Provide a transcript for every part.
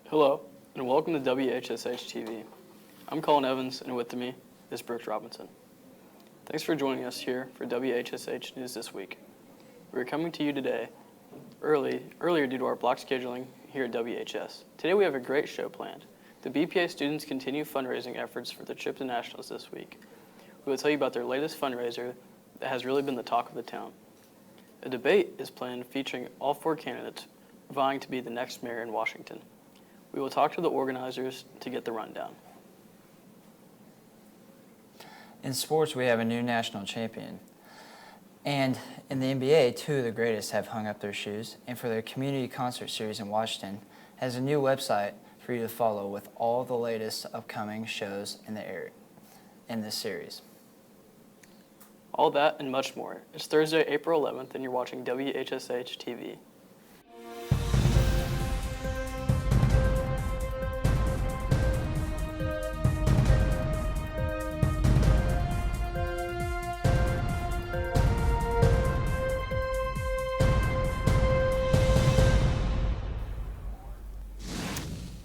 Hello, and welcome to WHSH TV. I'm Colin Evans, and with me is Brooks Robinson. Thanks for joining us here for WHSH News This Week. We're coming to you today earlier due to our block scheduling here at WHS. Today we have a great show planned. The BPA students continue fundraising efforts for the trip to nationals this week. We will tell you about their latest fundraiser that has really been the talk of the town. A debate is planned featuring all 4 candidates vying to be the next mayor in Washington. We will talk to the organizers to get the rundown. In sports, we have a new national champion. And in the NBA, 2 of the greatest have hung up their shoes. And for their community concert series in Washington, has a new website for you to follow with all the latest upcoming shows in the area in this series. All that and much more. It's Thursday, April 11th, and you're watching WHSH TV.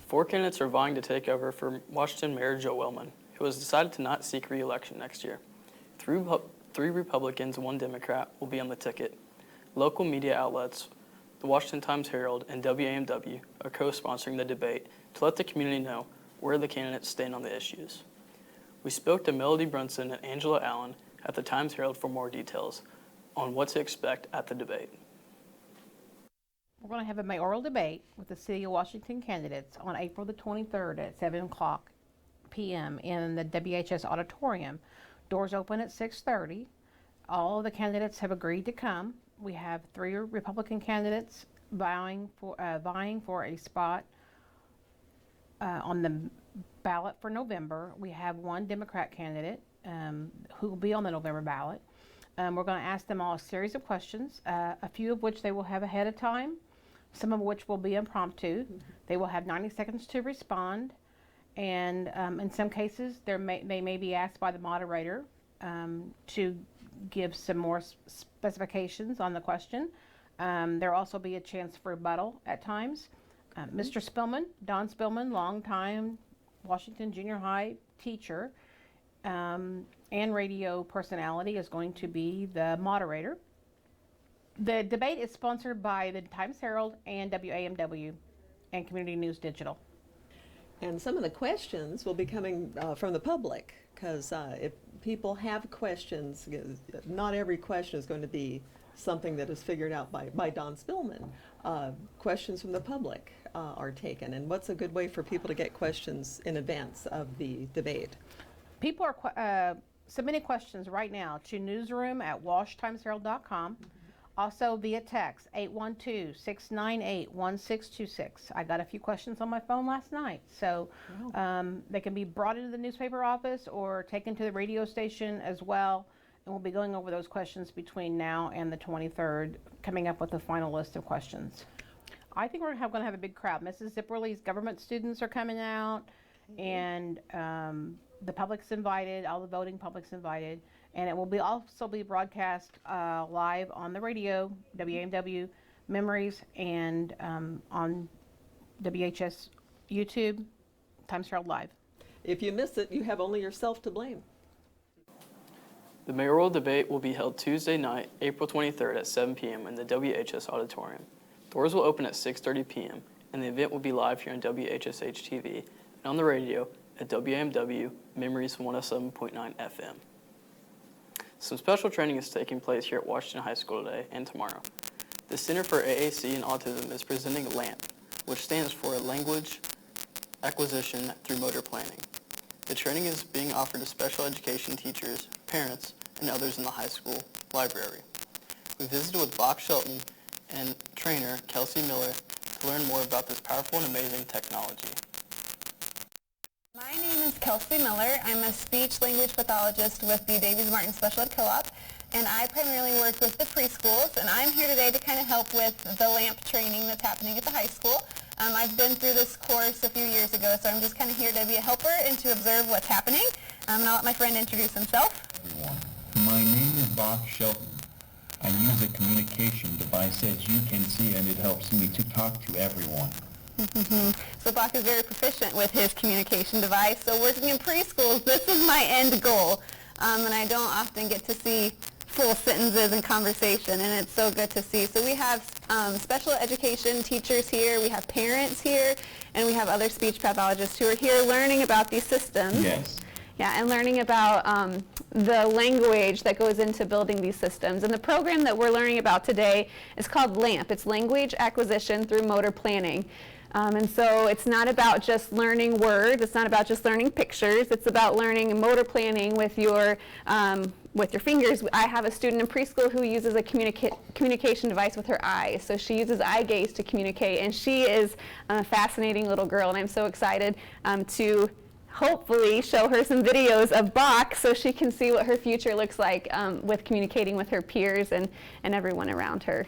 Four candidates are vying to take over for Washington Mayor Joe Wellman, who has decided to not seek re-election next year. Three Republicans and 1 Democrat will be on the ticket. Local media outlets, the Washington Times-Herald and WAMW, are co-sponsoring the debate to let the community know where the candidates stand on the issues. We spoke to Melody Brunson and Angela Allen at the Times-Herald for more details on what to expect at the debate. We're going to have a mayoral debate with the City of Washington candidates on April the 23rd at 7 o'clock p.m. in the WHS auditorium. Doors open at 6:30. All of the candidates have agreed to come. We have 3 Republican candidates vying for a spot on the ballot for November. We have 1 Democrat candidate who will be on the November ballot. We're going to ask them all a series of questions, a few of which they will have ahead of time, some of which will be impromptu. They will have 90 seconds to respond, and in some cases they may be asked by the moderator to give some more specifications on the question. There will also be a chance for rebuttal at times. Mr. Spillman, Don Spillman, longtime Washington Junior High teacher and radio personality, is going to be the moderator. The debate is sponsored by the Times-Herald and WAMW and Community News Digital. And some of the questions will be coming from the public, because if people have questions, not every question is going to be something that is figured out by Don Spillman. Questions from the public are taken. And what's a good way for people to get questions in advance of the debate? People are submitting questions right now to newsroom@washtimesherald.com. Also via text, 812-698-1626. I got a few questions on my phone last night, so they can be brought into the newspaper office or taken to the radio station as well. And we'll be going over those questions between now and the 23rd, coming up with a final list of questions. I think we're going to have a big crowd. Mrs. Zipperly's government students are coming out, and the public's invited, all the voting public's invited. And it will also be broadcast live on the radio, WAMW Memories, and on WHS YouTube, Times-Herald Live. If you miss it, you have only yourself to blame. The mayoral debate will be held Tuesday night, April 23rd at 7 p.m. in the WHS auditorium. Doors will open at 6:30 p.m. and the event will be live here on WHSH TV and on the radio at WAMW Memories 107.9 FM. Some special training is taking place here at Washington High School today and tomorrow. The Center for AAC and Autism is presenting LAMP, which stands for Language Acquisition Through Motor Planning. The training is being offered to special education teachers, parents, and others in the high school library. We visited with Bach Shelton and trainer Kelsey Miller to learn more about this powerful and amazing technology. My name is Kelsey Miller. I'm a speech-language pathologist with the Davies Martin Special Ed Co-op, and I primarily work with the preschools, and I'm here today to kind of help with the LAMP training that's happening at the high school. I've been through this course a few years ago, so I'm just kind of here to be a helper and to observe what's happening, and I'll let my friend introduce himself. Everyone. My name is Bach Shelton. I use a communication device, as you can see, and it helps me to talk to everyone. So Bach is very proficient with his communication device. So working in preschools, this is my end goal. And I don't often get to see full sentences and conversation, and it's so good to see. So we have special education teachers here, we have parents here, and we have other speech pathologists who are here learning about these systems. Yes. Yeah, and learning about the language that goes into building these systems. And the program that we're learning about today is called LAMP. It's Language Acquisition Through Motor Planning. And so it's not about just learning words, it's not about just learning pictures, it's about learning motor planning with your fingers. I have a student in preschool who uses a communication device with her eyes. So she uses eye gaze to communicate, and she is a fascinating little girl, and I'm so excited to hopefully show her some videos of Bach so she can see what her future looks like with communicating with her peers and everyone around her.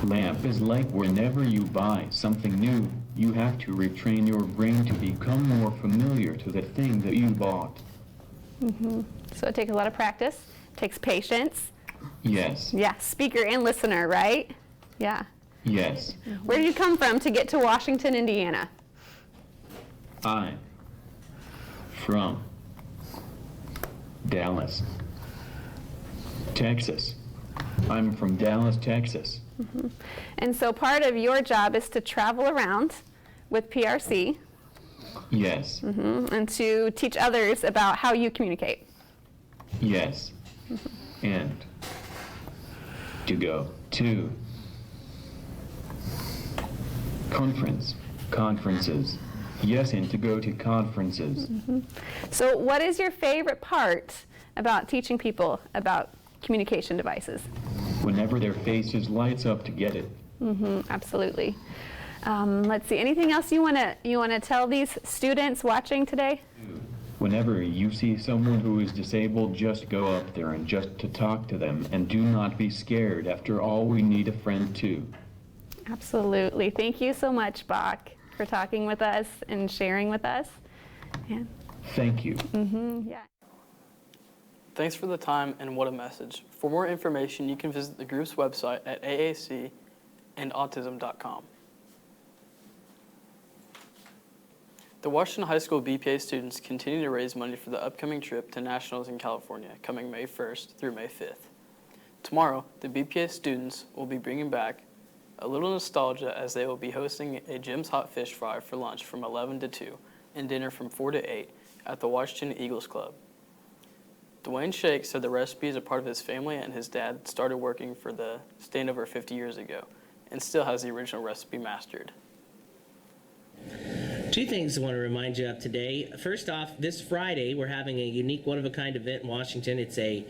LAMP is like whenever you buy something new, you have to retrain your brain to become more familiar to the thing that you bought. So it takes a lot of practice, takes patience. Yes. Yeah, speaker and listener, right? Yeah. Yes. Where did you come from to get to Washington, Indiana? I'm from Dallas, Texas. I'm from Dallas, Texas. And so part of your job is to travel around with PRC Yes. and to teach others about how you communicate. Yes. And to go to conferences. Yes, and to go to conferences. So what is your favorite part about teaching people about communication devices? Whenever their faces lights up to get it. Absolutely. Let's see, anything else you want to tell these students watching today? Whenever you see someone who is disabled, just go up there and just to talk to them, and do not be scared. After all, we need a friend too. Absolutely. Thank you so much, Bach, for talking with us and sharing with us. Yeah. Thank you. Yeah. Thanks for the time, and what a message. For more information, you can visit the group's website at aacandautism.com. The Washington High School BPA students continue to raise money for the upcoming trip to Nationals in California, coming May 1st through May 5th. Tomorrow, the BPA students will be bringing back a little nostalgia as they will be hosting a Jim's Hot Fish Fry for lunch from 11 to 2 and dinner from 4 to 8 at the Washington Eagles Club. Dwayne Shake said the recipe is a part of his family, and his dad started working for the stand over 50 years ago and still has the original recipe mastered. Two things I want to remind you of today. First off, this Friday we're having a unique one-of-a-kind event in Washington. It's a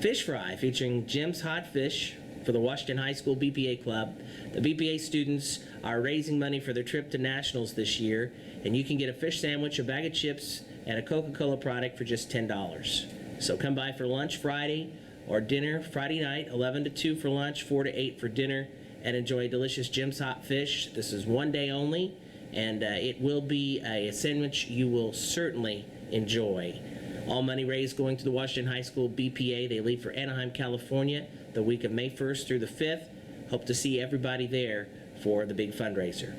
fish fry featuring Jim's Hot Fish for the Washington High School BPA Club. The BPA students are raising money for their trip to Nationals this year, and you can get a fish sandwich, a bag of chips, and a Coca-Cola product for just $10. So come by for lunch Friday or dinner Friday night, 11 to 2 for lunch, 4 to 8 for dinner, and enjoy delicious Jim's Hot Fish. This is one day only, and it will be a sandwich you will certainly enjoy. All money raised going to the Washington High School BPA. They leave for Anaheim, California the week of May 1st through the 5th. Hope to see everybody there for the big fundraiser.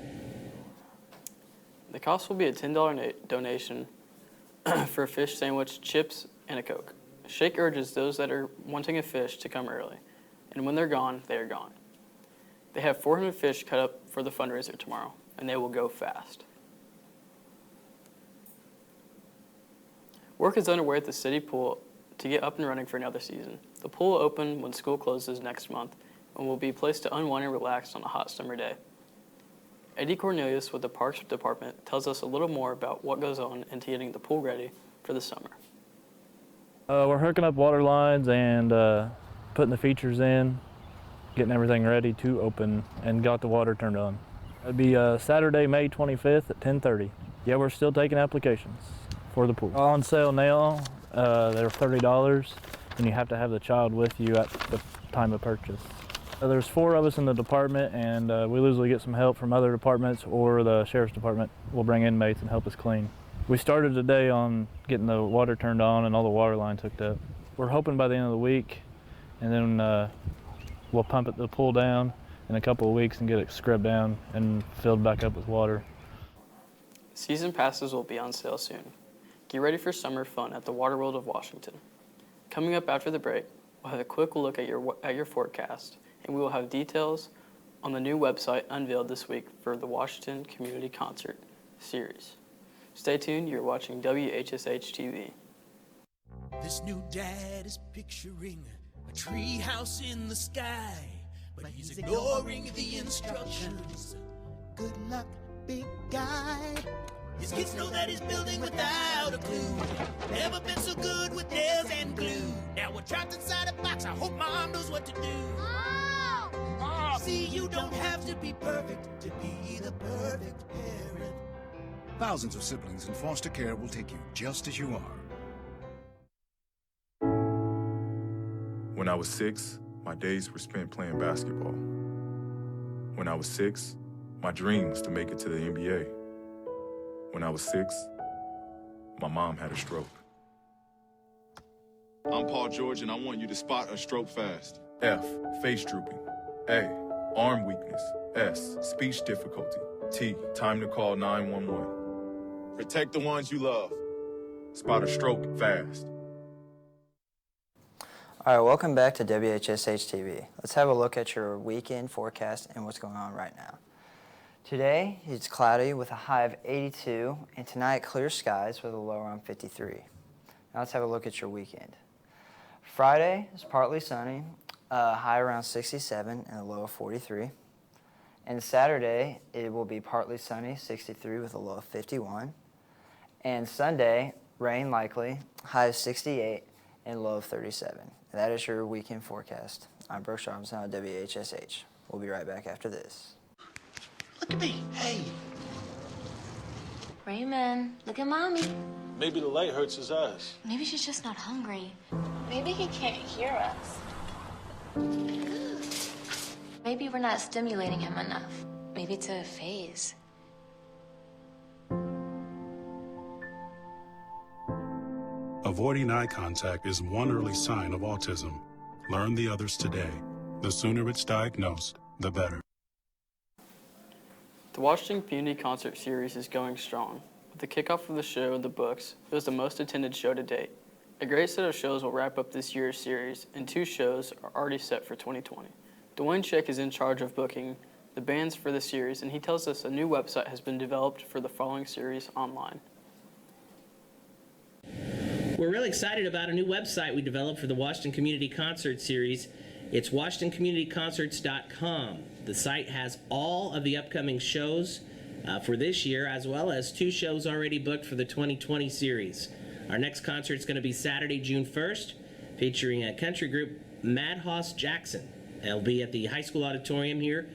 The cost will be a $10 donation for a fish sandwich, chips, and a Coke. Shake urges those that are wanting a fish to come early, and when they're gone, they are gone. They have 400 fish cut up for the fundraiser tomorrow, and they will go fast. Work is underway at the city pool to get up and running for another season. The pool will open when school closes next month and will be a place to unwind and relax on a hot summer day. Eddie Cornelius with the Parks Department tells us a little more about what goes on into getting the pool ready for the summer. We're hooking up water lines and putting the features in, getting everything ready to open, and got the water turned on. It'll be Saturday, May 25th at 10:30. Yeah, we're still taking applications for the pool. On sale now, they're $30, and you have to have the child with you at the time of purchase. There's 4 of us in the department, and we usually get some help from other departments, or the sheriff's department will bring inmates and help us clean. We started today on getting the water turned on and all the water lines hooked up. We're hoping by the end of the week, and then we'll pump the pool down in a couple of weeks and get it scrubbed down and filled back up with water. Season passes will be on sale soon. Get ready for summer fun at the Water World of Washington. Coming up after the break, we'll have a quick look at your forecast, and we will have details on the new website unveiled this week for the Washington Community Concert Series. Stay tuned, you're watching WHSH TV. This new dad is picturing a tree house in the sky, but he's ignoring the instructions. Good luck, big guy. His kids know that he's building without a clue. Never been so good with nails and glue. Now we're trapped inside a box. I hope mom knows what to do. Mom! See, you don't have to be perfect to be the perfect parent. Thousands of siblings in foster care will take you just as you are. When I was 6, my days were spent playing basketball. When I was 6, my dream was to make it to the NBA. When I was 6, my mom had a stroke. I'm Paul George, and I want you to spot a stroke fast. F, face drooping. A, arm weakness. S, speech difficulty. T, time to call 911. Protect the ones you love. Spot a stroke fast. All right, welcome back to WHSH TV. Let's have a look at your weekend forecast and what's going on right now. Today, it's cloudy with a high of 82, and tonight, clear skies with a low around 53. Now let's have a look at your weekend. Friday is partly sunny, high around 67 and a low of 43. And Saturday, it will be partly sunny, 63 with a low of 51. And Sunday, rain likely, high of 68 and low of 37. And that is your weekend forecast. I'm Brooks Robinson on WHSH. We'll be right back after this. Look at me. Hey. Raymond, look at Mommy. Maybe the light hurts his eyes. Maybe she's just not hungry. Maybe he can't hear us. Maybe we're not stimulating him enough. Maybe it's a phase. Avoiding eye contact is one early sign of autism. Learn the others today. The sooner it's diagnosed, the better. The Washington Community Concert Series is going strong. With the kickoff of the show, The Books, it was the most attended show to date. A great set of shows will wrap up this year's series, and 2 shows are already set for 2020. Dwayne Chick is in charge of booking the bands for the series, and he tells us a new website has been developed for the following series online. We're really excited about a new website we developed for the Washington Community Concert Series. It's WashingtonCommunityConcerts.com. The site has all of the upcoming shows for this year, as well as 2 shows already booked for the 2020 series. Our next concert is going to be Saturday, June 1st, featuring a country group, WHSH Jackson. It'll be at the high school auditorium here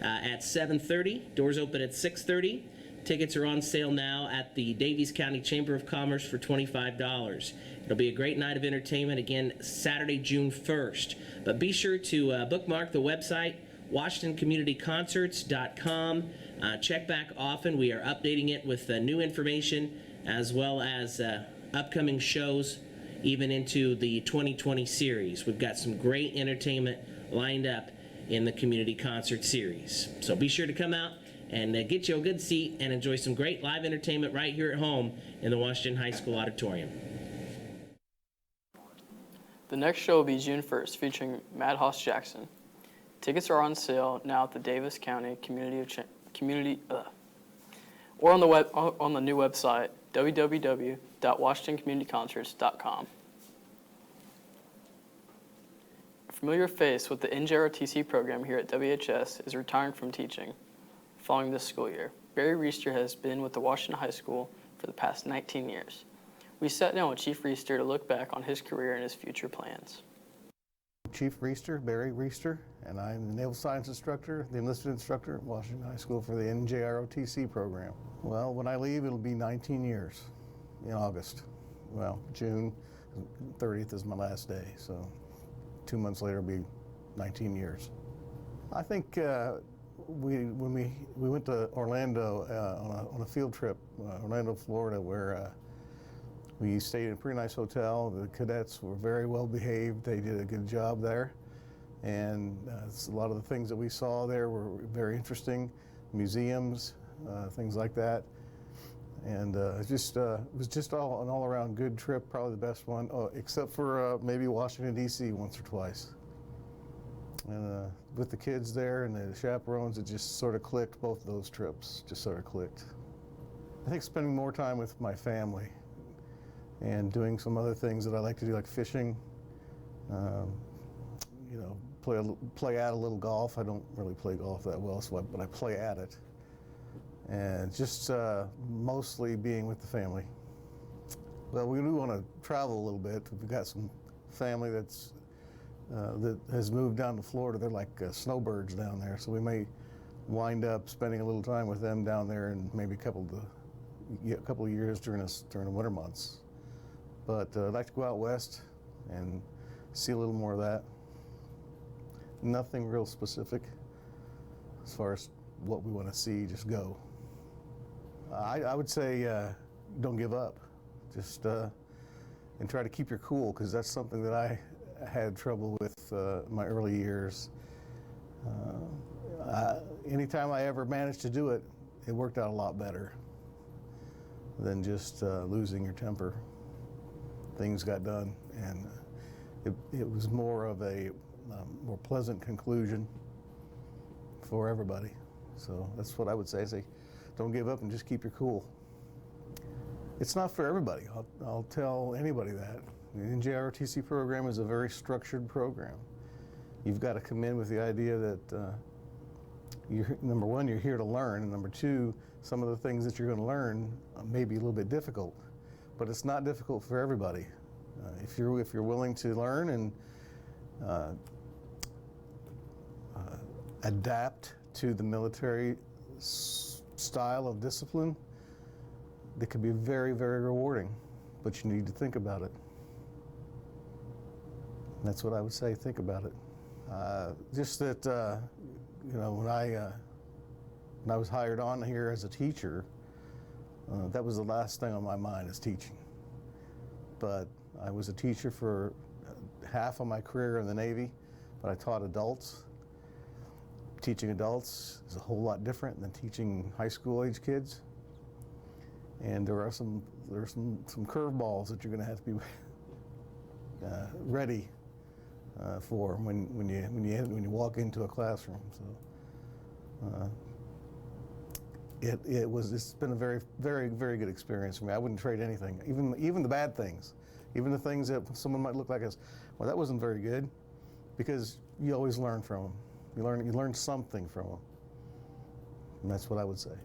at 7:30. Doors open at 6:30. Tickets are on sale now at the Daviess County Chamber of Commerce for $25. It'll be a great night of entertainment, again, Saturday, June 1st. But be sure to bookmark the website, WashingtonCommunityConcerts.com. Check back often. We are updating it with new information as well as upcoming shows, even into the 2020 series. We've got some great entertainment lined up in the Community Concert Series. So be sure to come out and get you a good seat and enjoy some great live entertainment right here at home in the Washington High School Auditorium. The next show will be June 1st, featuring WHSH Jackson. Tickets are on sale now at the Daviess County or on the new website, www.WashingtonCommunityConcerts.com. A familiar face with the NJROTC program here at WHS is retiring from teaching following this school year. Barry Reister has been with the Washington High School for the past 19 years. We sat down with Chief Reister to look back on his career and his future plans. Chief Reister, Barry Reister, and I'm the Naval Science Instructor, the enlisted instructor at Washington High School for the NJROTC program. Well, when I leave, it'll be 19 years in August. Well, June 30th is my last day, so 2 months later it'll be 19 years. I think when we went to Orlando on a field trip, Orlando, Florida, where we stayed in a pretty nice hotel. The cadets were very well behaved. They did a good job there. And a lot of the things that we saw there were very interesting, museums, things like that. And it was just an all-around good trip, probably the best one, except for maybe Washington, D.C. once or twice. And with the kids there and the chaperones, it just sort of clicked. Both of those trips just sort of clicked. I think spending more time with my family and doing some other things that I like to do, like fishing, you know, play at a little golf. I don't really play golf that well, but I play at it. And just mostly being with the family. Well, we do want to travel a little bit. We've got some family that has moved down to Florida. They're like snowbirds down there, so we may wind up spending a little time with them down there, and maybe a couple of years during the winter months. But I'd like to go out west and see a little more of that. Nothing real specific as far as what we want to see. Just go. I would say don't give up. Just and try to keep your cool, because that's something that I had trouble with in my early years. Anytime I ever managed to do it, it worked out a lot better than just losing your temper. Things got done, and it was more of a more pleasant conclusion for everybody. So that's what I would say. Don't give up and just keep your cool. It's not for everybody. I'll tell anybody that. The NJROTC program is a very structured program. You've got to come in with the idea that number one, you're here to learn, and number two, some of the things that you're going to learn may be a little bit difficult, but it's not difficult for everybody. If you're willing to learn and adapt to the military style of discipline, that could be very, very rewarding, but you need to think about it. That's what I would say, think about it. Just that, you know, when I was hired on here as a teacher, that was the last thing on my mind, is teaching. But I was a teacher for half of my career in the Navy, but I taught adults. Teaching adults is a whole lot different than teaching high school age kids. And there are some curveballs that you're going to have to be ready for when you walk into a classroom. So it's been a very, very, very good experience for me. I wouldn't trade anything, even the bad things, even the things that someone might look like as, well, that wasn't very good, because you always learn from them. You learn something from them, and that's what I would say.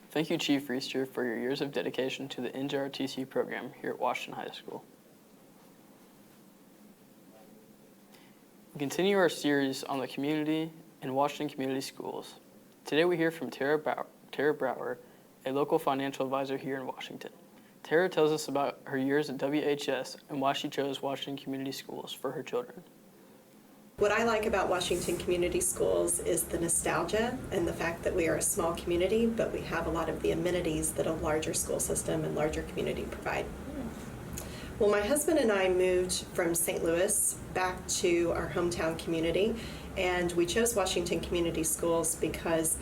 Thank you, Chief Reister, for your years of dedication to the NJROTC program here at Washington High School. We continue our series on the community and Washington Community Schools. Today we hear from Tara Brower, a local financial advisor here in Washington. Tara tells us about her years at WHS and why she chose Washington Community Schools for her children. What I like about Washington Community Schools is the nostalgia and the fact that we are a small community, but we have a lot of the amenities that a larger school system and larger community provide. Well, my husband and I moved from St. Louis back to our hometown community, and we chose Washington Community Schools because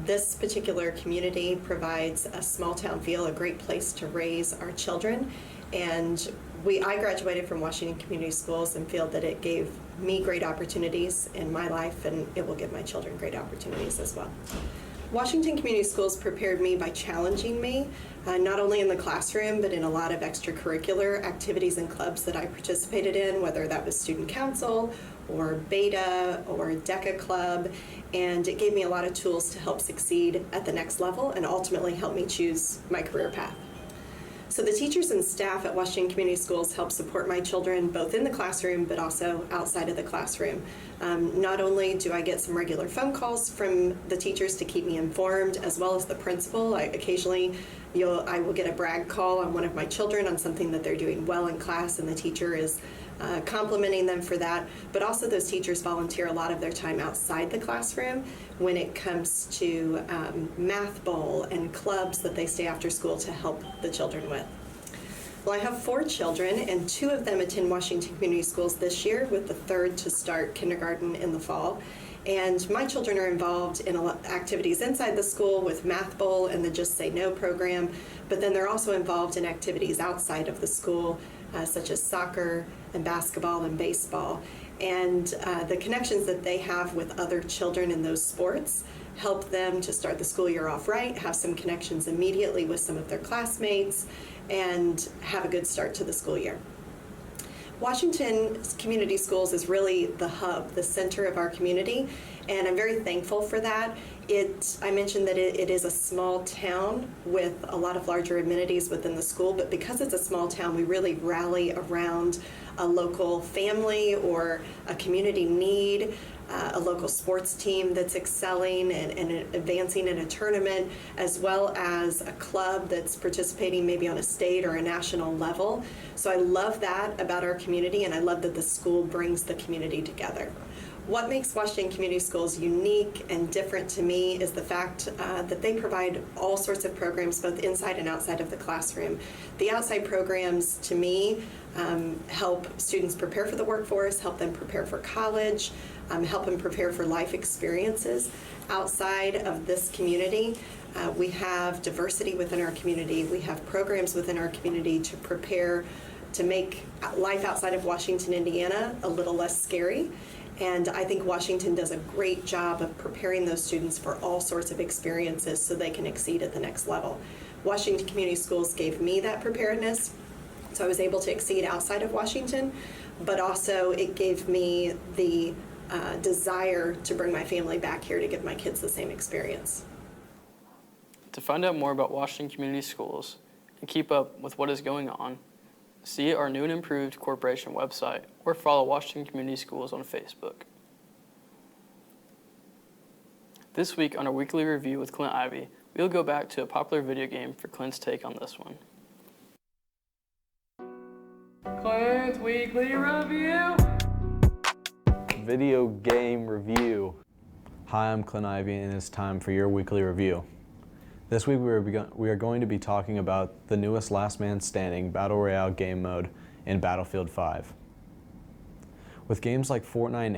this particular community provides a small town feel, a great place to raise our children. And I graduated from Washington Community Schools and feel that it gave me great opportunities in my life, and it will give my children great opportunities as well. Washington Community Schools prepared me by challenging me, not only in the classroom, but in a lot of extracurricular activities and clubs that I participated in, whether that was student council or Beta or DECA Club, and it gave me a lot of tools to help succeed at the next level and ultimately help me choose my career path. So the teachers and staff at Washington Community Schools help support my children both in the classroom but also outside of the classroom. Not only do I get some regular phone calls from the teachers to keep me informed, as well as the principal. Occasionally I will get a brag call on one of my children on something that they're doing well in class, and the teacher is complimenting them for that. But also those teachers volunteer a lot of their time outside the classroom when it comes to math bowl and clubs that they stay after school to help the children with. Well, I have 4 children, and 2 of them attend Washington Community Schools this year, with the 3rd to start kindergarten in the fall. And my children are involved in activities inside the school with Math Bowl and the Just Say No program, but then they're also involved in activities outside of the school, such as soccer and basketball and baseball. And the connections that they have with other children in those sports help them to start the school year off right, have some connections immediately with some of their classmates, and have a good start to the school year. Washington Community Schools is really the hub, the center of our community, and I'm very thankful for that. I mentioned that it is a small town with a lot of larger amenities within the school, but because it's a small town, we really rally around a local family or a community need, a local sports team that's excelling and advancing in a tournament, as well as a club that's participating maybe on a state or a national level. So I love that about our community, and I love that the school brings the community together. What makes Washington Community Schools unique and different to me is the fact that they provide all sorts of programs both inside and outside of the classroom. The outside programs, to me, help students prepare for the workforce, help them prepare for college, help them prepare for life experiences. Outside of this community, we have diversity within our community. We have programs within our community to prepare to make life outside of Washington, Indiana a little less scary. And I think Washington does a great job of preparing those students for all sorts of experiences so they can exceed at the next level. Washington Community Schools gave me that preparedness, so I was able to exceed outside of Washington, but also it gave me the desire to bring my family back here to give my kids the same experience. To find out more about Washington Community Schools and keep up with what is going on, see our new and improved corporation website or follow Washington Community Schools on Facebook. This week on our weekly review with Clint Ivey, we'll go back to a popular video game for Clint's take on this one. Clint's weekly review. Video game review. Hi, I'm Clint Ivey, and it's time for your weekly review. This week we are going to be talking about the newest Last Man Standing Battle Royale game mode in Battlefield 5. With games like Fortnite and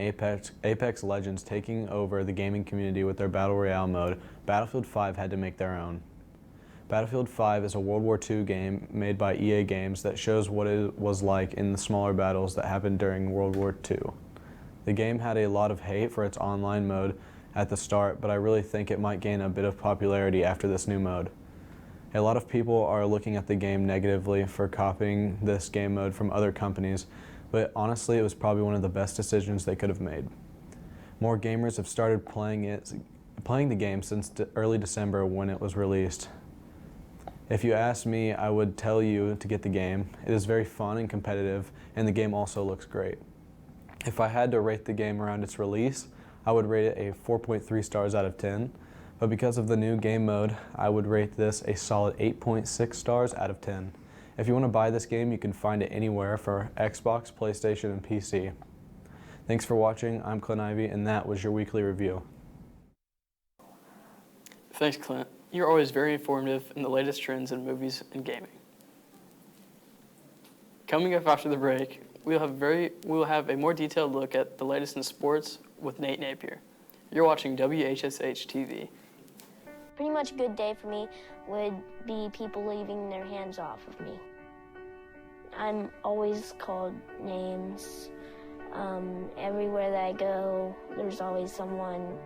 Apex Legends taking over the gaming community with their Battle Royale mode, Battlefield 5 had to make their own. Battlefield 5 is a World War II game made by EA Games that shows what it was like in the smaller battles that happened during World War II. The game had a lot of hate for its online mode at the start, but I really think it might gain a bit of popularity after this new mode. A lot of people are looking at the game negatively for copying this game mode from other companies, but honestly it was probably one of the best decisions they could have made. More gamers have started playing the game since early December when it was released. If you ask me, I would tell you to get the game. It is very fun and competitive, and the game also looks great. If I had to rate the game around its release, I would rate it a 4.3 stars out of 10, but because of the new game mode, I would rate this a solid 8.6 stars out of 10. If you want to buy this game, you can find it anywhere for Xbox, PlayStation, and PC. Thanks for watching. I'm Clint Ivey, and that was your weekly review. Thanks, Clint. You're always very informative in the latest trends in movies and gaming. Coming up after the break, we'll have a more detailed look at the latest in sports with Nate Napier. You're watching WHSH TV. Pretty much a good day for me would be people leaving their hands off of me. I'm always called names. Everywhere that I go, there's always someone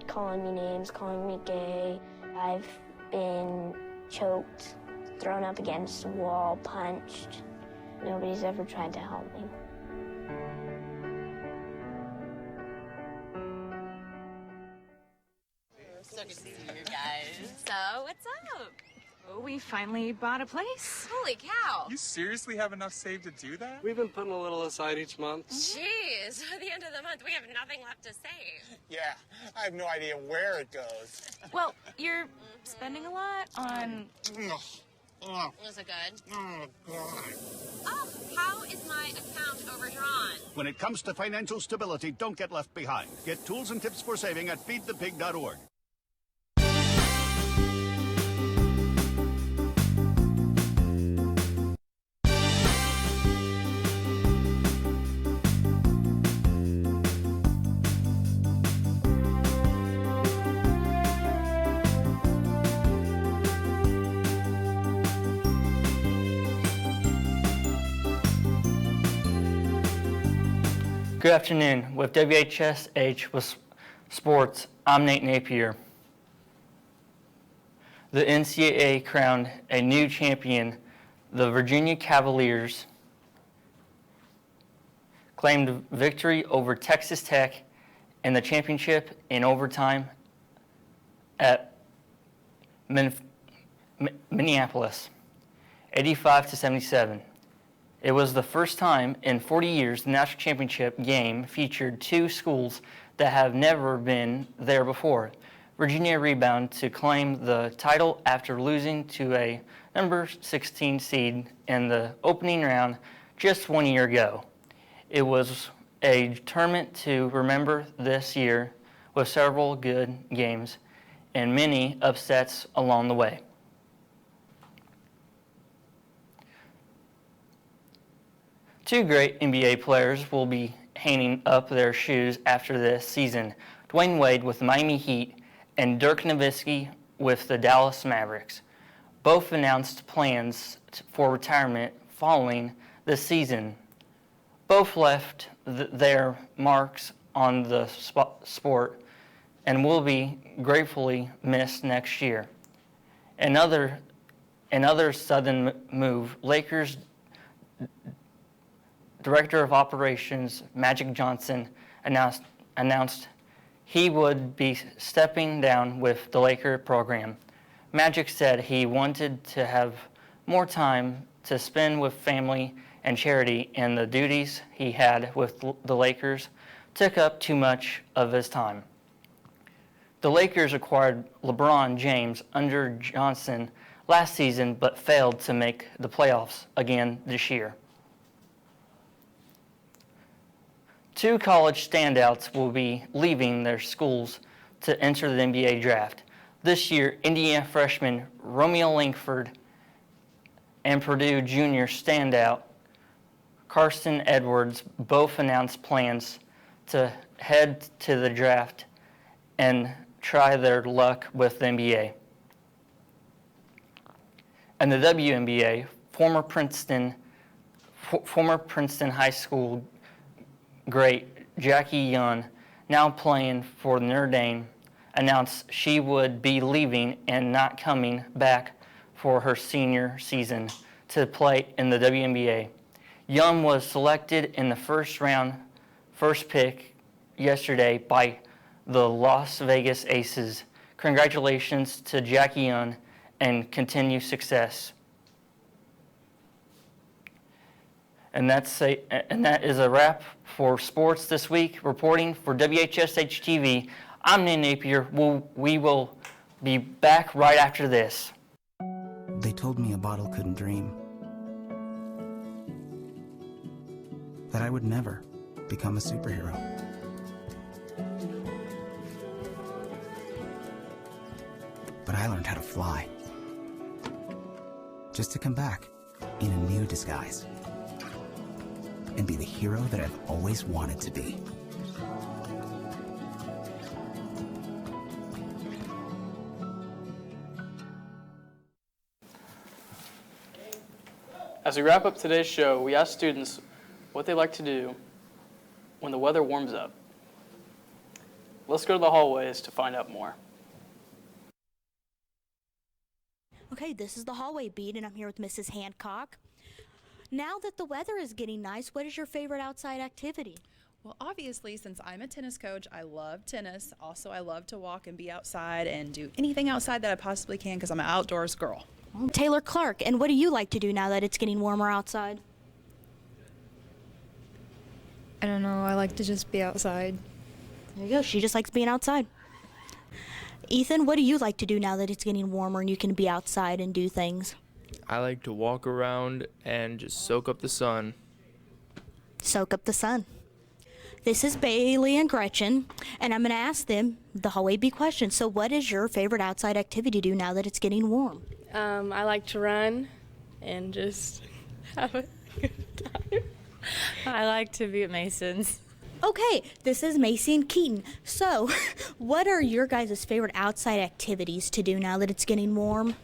calling me names, calling me gay. I've been choked, thrown up against a wall, punched. Nobody's ever tried to help me. So good to see you guys. So, what's up? Oh, we finally bought a place. Holy cow. You seriously have enough saved to do that? We've been putting a little aside each month. Jeez, at the end of the month, we have nothing left to save. Yeah, I have no idea where it goes. Well, you're spending a lot on... Was it good? Oh, God. Oh, how is my account overdrawn? When it comes to financial stability, don't get left behind. Get tools and tips for saving at feedthepig.org. Good afternoon. With WHSH with Sports, I'm Nate Napier. The NCAA crowned a new champion. The Virginia Cavaliers claimed victory over Texas Tech in the championship in overtime at Minneapolis, 85-77. It was the first time in 40 years the national championship game featured two schools that have never been there before. Virginia rebounded to claim the title after losing to a number 16 seed in the opening round just 1 year ago. It was a tournament to remember this year with several good games and many upsets along the way. Two great NBA players will be hanging up their shoes after this season. Dwayne Wade with the Miami Heat and Dirk Nowitzki with the Dallas Mavericks. Both announced plans for retirement following this season. Both left their marks on the sport and will be gratefully missed next year. Another sudden move, Lakers Director of Operations Magic Johnson announced he would be stepping down with the Laker program. Magic said he wanted to have more time to spend with family and charity, and the duties he had with the Lakers took up too much of his time. The Lakers acquired LeBron James under Johnson last season but failed to make the playoffs again this year. Two college standouts will be leaving their schools to enter the NBA draft. This year, Indiana freshman Romeo Langford and Purdue junior standout Carson Edwards both announced plans to head to the draft and try their luck with the NBA. And the WNBA, former Princeton High School great Jackie Young, now playing for Notre Dame, announced she would be leaving and not coming back for her senior season to play in the WNBA. Young was selected in the first pick yesterday by the Las Vegas Aces. Congratulations to Jackie Young and continued success. And that is a wrap for sports this week. Reporting for WHSH TV, I'm Nate Napier. We will be back right after this. They told me a bottle couldn't dream. That I would never become a superhero. But I learned how to fly. Just to come back in a new disguise. And be the hero that I've always wanted to be. As we wrap up today's show, we asked students what they like to do when the weather warms up. Let's go to the hallways to find out more. Okay, this is the hallway beat, and I'm here with Mrs. Hancock. Now that the weather is getting nice, what is your favorite outside activity? Well, obviously, since I'm a tennis coach, I love tennis. Also, I love to walk and be outside and do anything outside that I possibly can because I'm an outdoors girl. Well, Taylor Clark, and what do you like to do now that it's getting warmer outside? I don't know, I like to just be outside. There you go, she just likes being outside. Ethan, what do you like to do now that it's getting warmer and you can be outside and do things? I like to walk around and just soak up the sun. Soak up the sun. This is Bailey and Gretchen, and I'm going to ask them the hallway B question. So what is your favorite outside activity to do now that it's getting warm? I like to run and just have a good time. I like to be at Mason's. Okay, this is Macy and Keaton. So what are your guys' favorite outside activities to do now that it's getting warm?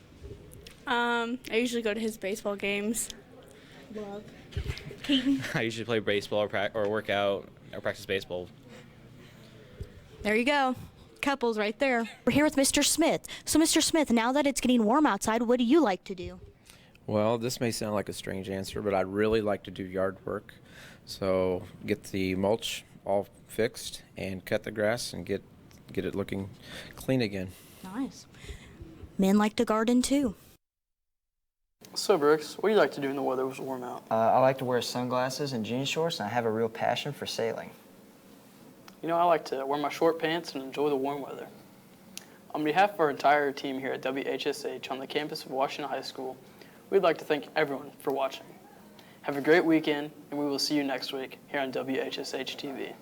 I usually go to his baseball games. Keaton? I usually play baseball or work out or practice baseball. There you go. Couples right there. We're here with Mr. Smith. So, Mr. Smith, now that it's getting warm outside, what do you like to do? Well, this may sound like a strange answer, but I'd really like to do yard work. So get the mulch all fixed and cut the grass and get it looking clean again. Nice. Men like to garden too. So, Brooks, what do you like to do when the weather was warm out? I like to wear sunglasses and jean shorts, and I have a real passion for sailing. You know, I like to wear my short pants and enjoy the warm weather. On behalf of our entire team here at WHSH on the campus of Washington High School, we'd like to thank everyone for watching. Have a great weekend, and we will see you next week here on WHSH TV.